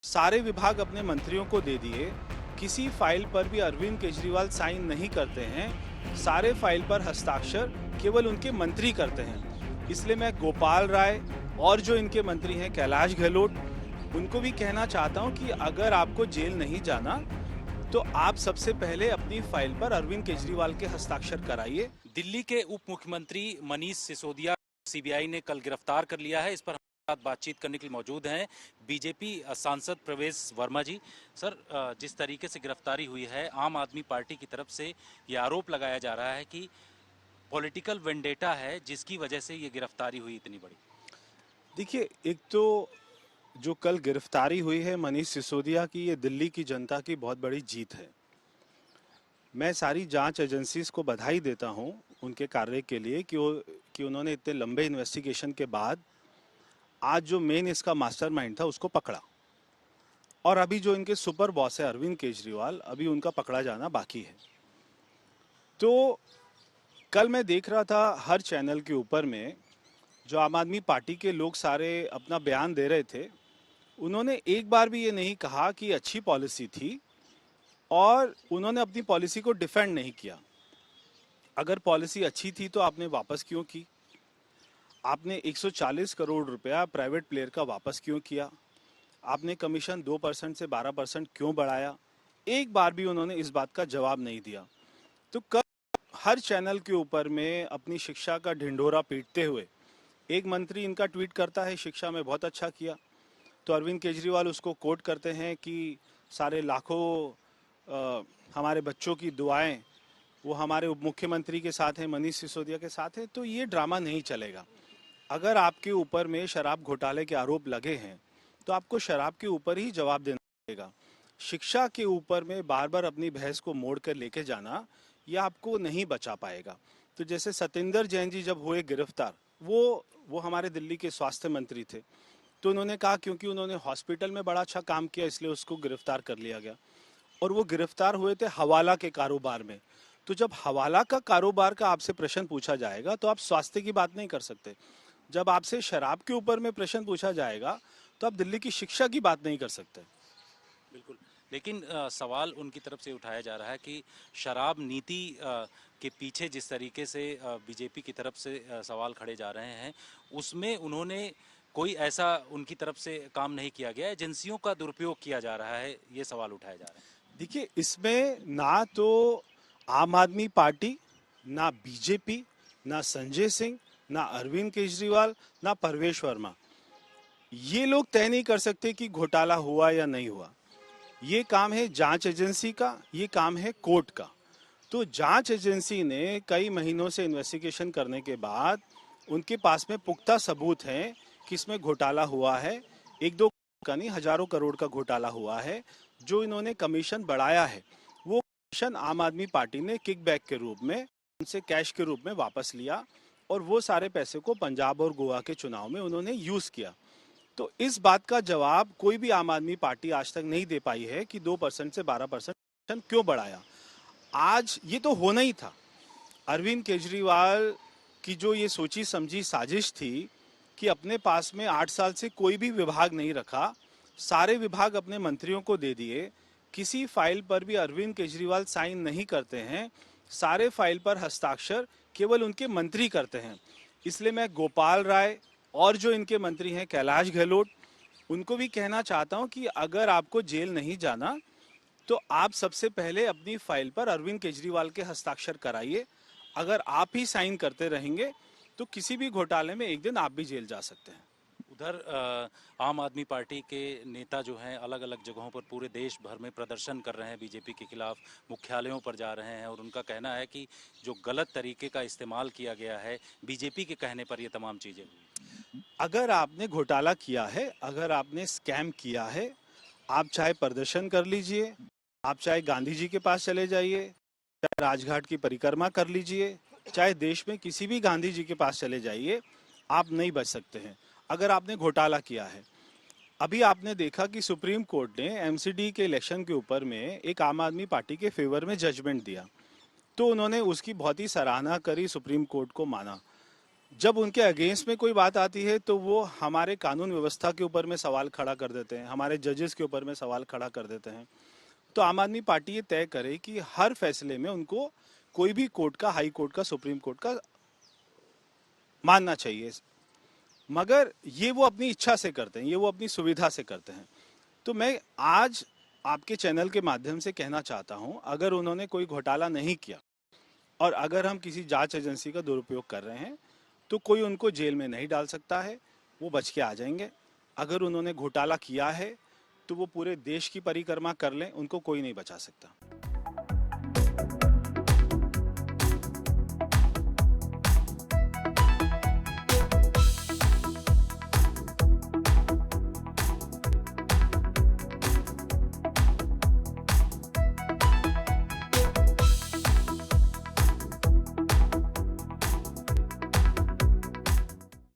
सारे विभाग अपने मंत्रियों को दे दिए, किसी फाइल पर भी अरविंद केजरीवाल साइन नहीं करते हैं, सारे फाइल पर हस्ताक्षर केवल उनके मंत्री करते हैं। इसलिए मैं गोपाल राय और जो इनके मंत्री हैं कैलाश गहलोत, उनको भी कहना चाहता हूं कि अगर आपको जेल नहीं जाना तो आप सबसे पहले अपनी फाइल पर अरविंद केजरीवाल के हस्ताक्षर कराइए। दिल्ली के उप मुख्यमंत्री मनीष सिसोदिया सीबीआई ने कल गिरफ्तार कर लिया है। इस पर हमारे साथ बातचीत करने के लिए मौजूद हैं बीजेपी सांसद प्रवेश वर्मा जी। सर, जिस तरीके से गिरफ्तारी हुई है, आम आदमी पार्टी की तरफ से ये आरोप लगाया जा रहा है कि पॉलिटिकल वेंडेटा है जिसकी वजह से ये गिरफ्तारी हुई इतनी बड़ी। देखिए, एक तो जो कल गिरफ्तारी हुई है मनीष सिसोदिया की, ये दिल्ली की जनता की बहुत बड़ी जीत है। मैं सारी जांच एजेंसीज को बधाई देता हूं उनके कार्य के लिए कि उन्होंने इतने लंबे इन्वेस्टिगेशन के बाद आज जो मेन इसका मास्टरमाइंड था उसको पकड़ा। और अभी जो इनके सुपर बॉस है अरविंद केजरीवाल, अभी उनका पकड़ा जाना बाकी है। तो कल मैं देख रहा था हर चैनल के ऊपर में जो आम आदमी पार्टी के लोग सारे अपना बयान दे रहे थे, उन्होंने एक बार भी ये नहीं कहा कि अच्छी पॉलिसी थी, और उन्होंने अपनी पॉलिसी को डिफेंड नहीं किया। अगर पॉलिसी अच्छी थी तो आपने वापस क्यों की? आपने 140 करोड़ रुपया प्राइवेट प्लेयर का वापस क्यों किया? आपने कमीशन 2% से 12% क्यों बढ़ाया? एक बार भी उन्होंने इस बात का जवाब नहीं दिया। तो कल हर चैनल के ऊपर में अपनी शिक्षा का ढिंढोरा पीटते हुए एक मंत्री इनका ट्वीट करता है, शिक्षा में बहुत अच्छा किया, तो अरविंद केजरीवाल उसको कोट करते हैं कि सारे लाखों हमारे बच्चों की दुआएं वो हमारे उप मुख्यमंत्री के साथ हैं, मनीष सिसोदिया के साथ है। तो ये ड्रामा नहीं चलेगा। अगर आपके ऊपर में शराब घोटाले के आरोप लगे हैं तो आपको शराब के ऊपर ही जवाब देना पड़ेगा। शिक्षा के ऊपर में बार बार अपनी बहस को मोड़ कर लेके जाना, यह आपको नहीं बचा पाएगा। तो जैसे सत्येंद्र जैन जी जब हुए गिरफ्तार, वो हमारे दिल्ली के स्वास्थ्य मंत्री थे, तो उन्होंने कहा क्योंकि उन्होंने हॉस्पिटल में बड़ा अच्छा काम किया इसलिए उसको गिरफ्तार कर लिया गया। और वो गिरफ्तार हुए थे हवाला के कारोबार में। तो जब हवाला का कारोबार का आपसे प्रश्न पूछा जाएगा तो आप स्वास्थ्य की बात नहीं कर सकते। जब आपसे शराब के ऊपर में प्रश्न पूछा जाएगा तो आप दिल्ली की शिक्षा की बात नहीं कर सकते। बिल्कुल, लेकिन सवाल उनकी तरफ से उठाया जा रहा है कि शराब नीति के पीछे जिस तरीके से बीजेपी की तरफ से सवाल खड़े जा रहे हैं, उसमें उन्होंने कोई ऐसा उनकी तरफ से काम नहीं किया गया, एजेंसियों का दुरुपयोग किया जा रहा है, ये सवाल उठाया जा रहा है। देखिए, इसमें ना तो आम आदमी पार्टी, ना बीजेपी, ना संजय सिंह, ना अरविंद केजरीवाल, ना परवेश वर्मा, ये लोग तय नहीं कर सकते कि घोटाला हुआ या नहीं हुआ। ये काम है जांच एजेंसी का, ये काम है कोर्ट का। तो जांच एजेंसी ने कई महीनों से इन्वेस्टिगेशन करने के बाद उनके पास में पुख्ता सबूत हैं कि इसमें घोटाला हुआ है। एक दो का नहीं, हजारों करोड़ का घोटाला हुआ है। जो इन्होंने कमीशन बढ़ाया है, वो कमीशन आम आदमी पार्टी ने किकबैक के रूप में उनसे कैश के रूप में वापस लिया, और वो सारे पैसे को पंजाब और गोवा के चुनाव में उन्होंने यूज किया। तो इस बात का जवाब कोई भी आम आदमी पार्टी आज तक नहीं दे पाई है कि 2% से 12% क्यों बढ़ाया। आज ये तो होना ही था। अरविंद केजरीवाल की जो ये सोची समझी साजिश थी कि अपने पास में 8 साल से कोई भी विभाग नहीं रखा, सारे विभाग अपने मंत्रियों को दे दिए, किसी फाइल पर भी अरविंद केजरीवाल साइन नहीं करते हैं, सारे फाइल पर हस्ताक्षर केवल उनके मंत्री करते हैं। इसलिए मैं गोपाल राय और जो इनके मंत्री हैं कैलाश गहलोत, उनको भी कहना चाहता हूं कि अगर आपको जेल नहीं जाना तो आप सबसे पहले अपनी फाइल पर अरविंद केजरीवाल के हस्ताक्षर कराइए। अगर आप ही साइन करते रहेंगे तो किसी भी घोटाले में एक दिन आप भी जेल जा सकते हैं। उधर आम आदमी पार्टी के नेता जो हैं अलग अलग जगहों पर पूरे देश भर में प्रदर्शन कर रहे हैं बीजेपी के खिलाफ, मुख्यालयों पर जा रहे हैं, और उनका कहना है कि जो गलत तरीके का इस्तेमाल किया गया है बीजेपी के कहने पर ये तमाम चीज़ें हुई। अगर आपने घोटाला किया है, अगर आपने स्कैम किया है, आप चाहे प्रदर्शन कर लीजिए, आप चाहे गांधी जी के पास चले जाइए, चाहे राजघाट की परिक्रमा कर लीजिए, चाहे देश में किसी भी गांधी जी के पास चले जाइए, आप नहीं बच सकते हैं अगर आपने घोटाला किया है। अभी आपने देखा कि सुप्रीम कोर्ट ने एमसीडी के इलेक्शन के ऊपर में एक आम आदमी पार्टी के फेवर में जजमेंट दिया, तो उन्होंने उसकी बहुत ही सराहना करी, सुप्रीम कोर्ट को माना। जब उनके अगेंस्ट में कोई बात आती है तो वो हमारे कानून व्यवस्था के ऊपर में सवाल खड़ा कर देते हैं, हमारे जजेस के ऊपर में सवाल खड़ा कर देते हैं। तो आम आदमी पार्टी ये तय करे कि हर फैसले में उनको कोई भी कोर्ट का, हाई कोर्ट का, सुप्रीम कोर्ट का मानना चाहिए, मगर ये वो अपनी इच्छा से करते हैं, ये वो अपनी सुविधा से करते हैं। तो मैं आज आपके चैनल के माध्यम से कहना चाहता हूं, अगर उन्होंने कोई घोटाला नहीं किया और अगर हम किसी जांच एजेंसी का दुरुपयोग कर रहे हैं तो कोई उनको जेल में नहीं डाल सकता है, वो बच के आ जाएंगे। अगर उन्होंने घोटाला किया है तो वो पूरे देश की परिक्रमा कर लें, उनको कोई नहीं बचा सकता।